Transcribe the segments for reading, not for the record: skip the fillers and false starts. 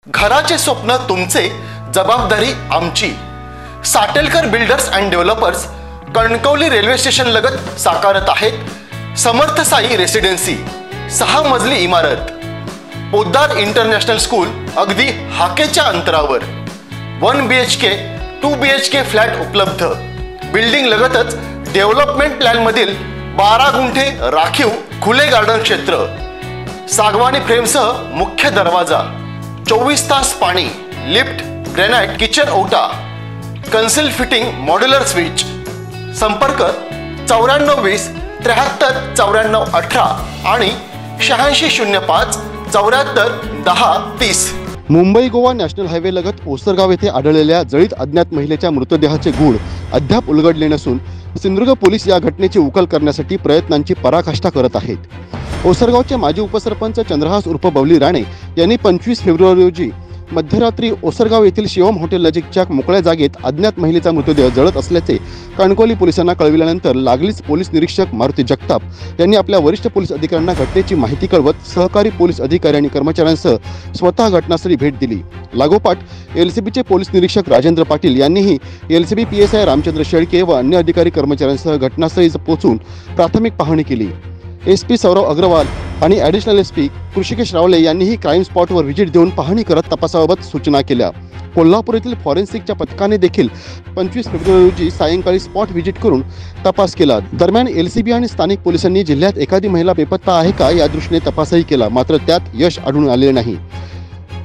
घराचे स्वप्न तुमचे, जबाबदारी आमची। Satelkar builders and developers Kankavli railway station लगत साकारत आहेत समर्थ साई रेसिडेन्सी, 6 मजली इमारत, पोद्दार इंटरनॅशनल स्कूल अगदी हाकेच्या अंतरावर, 1 BHK 2 BHK फ्लॅट उपलब्ध। बिल्डिंग लगतच डेव्हलपमेंट प्लॅन मधील 12 गुंठे राखीव खुले गार्डन क्षेत्र, सागवानी फ्रेमसह मुख्य दरवाजा, 24 तास पाणी, लिफ्ट, ग्रेनाइट किचन ओटा, कन्सिल फिटिंग मॉड्युलर स्विच। संपर्क 9420 73 94 18 आणि 8605 74 10 30। मुंबई गोवा नॅशनल हायवे लगत ओसरगाव येथे आढळलेल्या जळीत अज्ञात महिलेच्या मृतदेहाचे गूढ अद्याप उलगडले नसून सिंधुदुर्ग पोलीस या घटनेची उकल करण्यासाठी प्रयत्नांची पराकाष्ठा करत आहेत। ओसरगावचे माजी उपसरपंच चंद्रहास उर्फ बबली राणे यांनी 25 फेब्रुवारी रोजी मध्यरात्री ओसरगाव येथील शिवम हॉटेल नजीकच्या मोकळ्या जागेत अज्ञात महिलेचा मृतदेह जळत असल्याचे कणकवली पोलिसांना कळविल्यानंतर लागलीच पोलीस निरीक्षक मारुती जगताप यांनी आपल्या वरिष्ठ पोलीस अधिकाऱ्यांना घटनेची माहिती कळवत सहकारी पोलीस अधिकारी आणि कर्मचाऱ्यांसह स्वतः घटनास्थळी भेट दिली। लागोपाठ LCBचे पोलीस निरीक्षक राजेंद्र पाटील यांनीही LCB PSI रामचंद्र शेळके व अन्य अधिकारी कर्मचाऱ्यांसह घटनास्थळी पोहोचून प्राथमिक पाहणी केली। SP सौरव अग्रवाल आणि ॲडिशनल SP कृषिकेश रावले यांनीही क्राईम स्पॉटवर व्हिजिट देऊन पाहणी करत तपासाबाबत सूचना केल्या। कोल्हापूर येथील फॉरेन्सिकच्या पथकाने देखील 25 फेब्रुवारी रोजी सायंकाळी स्पॉट व्हिजिट करून तपास केला। दरम्यान LCB आणि स्थानिक पोलिसांनी जिल्ह्यात एखादी महिला बेपत्ता आहे का या दृष्टीने तपासही केला, मात्र त्यात यश आढळून आलेले नाही।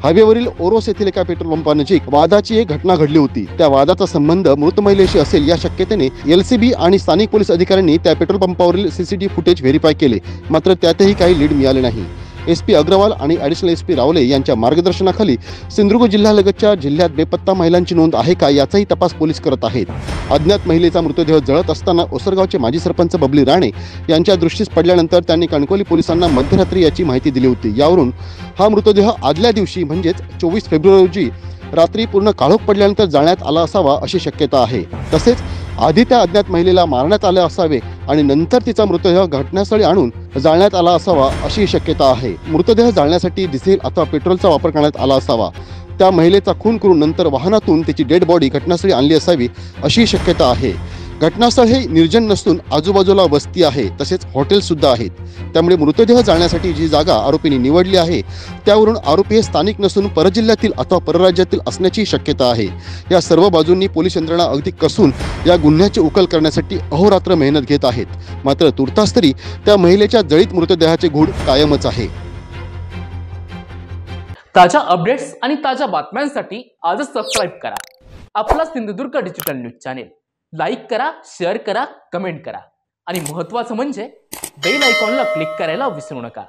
हायवेवरील ओरोस येथील एका पेट्रोल पंपानजीक वादाची एक घटना घडली होती। त्या वादाचा संबंध मृत महिलेशी असेल या शक्यतेने LCB आणि स्थानिक पोलीस अधिकाऱ्यांनी त्या पेट्रोल पंपावरील CCTV फुटेज व्हेरीफाय केले, मात्र त्यातही काही लीड मिळाले नाही। SP अग्रवाल आणि ॲडिशनल SP रावले यांच्या मार्गदर्शनाखाली सिंधुदुर्ग जिल्ह्यालगतच्या जिल्ह्यात बेपत्ता महिलांची नोंद आहे का याचाही तपास पोलीस करत आहेत। अज्ञात महिलेचा मृतदेह जळत असताना ओसरगावचे माजी सरपंच बबली राणे यांच्या दृष्टीस पडल्यानंतर त्यांनी कणकवली पोलिसांना मध्यरात्री याची माहिती दिली होती। यावरून हा मृतदेह आदल्या दिवशी म्हणजेच 24 फेब्रुवारी रोजी रात्री पूर्ण काळोख पडल्यानंतर जाळण्यात आला असावा अशी शक्यता आहे। तसेच आधी त्या अज्ञात महिलेला मारण्यात आले असावे आणि नंतर तिचा मृतदेह घटनास्थळी आणून जाळण्यात आला असावा अशी शक्यता आहे। मृतदेह जाळण्यासाठी डिझेल अथवा पेट्रोलचा वापर करण्यात आला असावा। त्या महिलेचा खून करून नंतर वाहनातून त्याची डेड बॉडी घटनास्थळी आणली असावी अशी शक्यता आहे। घटनास्थळ हे निर्जन नसून आजूबाजूला वस्ती आहे, तसेच हॉटेल सुद्धा आहेत। त्यामुळे मृतदेह जाळण्यासाठी जी जागा आरोपींनी निवडली आहे त्यावरून आरोपी हे स्थानिक नसून परजिल्ह्यातील अथवा परराज्यातील असण्याची शक्यता आहे। या सर्व बाजूंनी पोलीस यंत्रणा अगदी कसून या गुन्ह्याची उकल करण्यासाठी अहोरात्र मेहनत घेत आहेत, मात्र तुर्तास तरी त्या महिलेच्या जळीत मृतदेहाचे गूढ कायमच आहे। ताज्या अपडेट्स आणि ताज्या बातम्यांसाठी आजच सबस्क्राईब करा आपला Sindhudurg digital news channel. Like करा, शेअर करा, कमेंट करा आणि महत्त्वाचं म्हणजे बेल आयकॉनला क्लिक करायला विसरू नका।